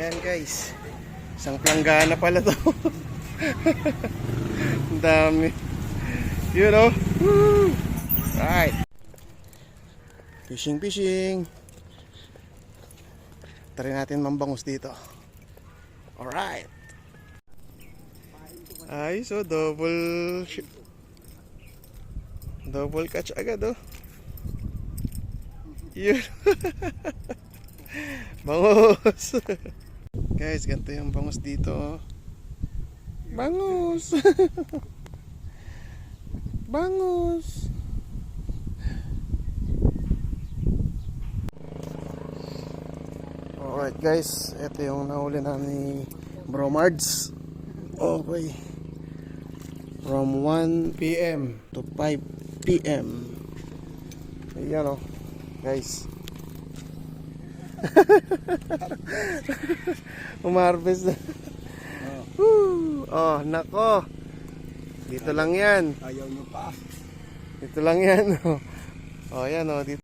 Ayan guys, isang planggana pala to. Ang dami. You know? Woo! Right. Fishing. Try natin mambangus dito. Alright. Ay, so double catch agad oh. Yun. Bangus. Guys, ganito yung bangus dito. Bangus. Bangus. Alright guys, ito yung nahuli namin ni Bro Mards. Okay. From 1 PM to 5 PM. Ayan o, guys. Umarvest na. Oh, nako. Dito lang yan. Ayaw nyo pa. Dito lang yan. Oh, yan oh, dito.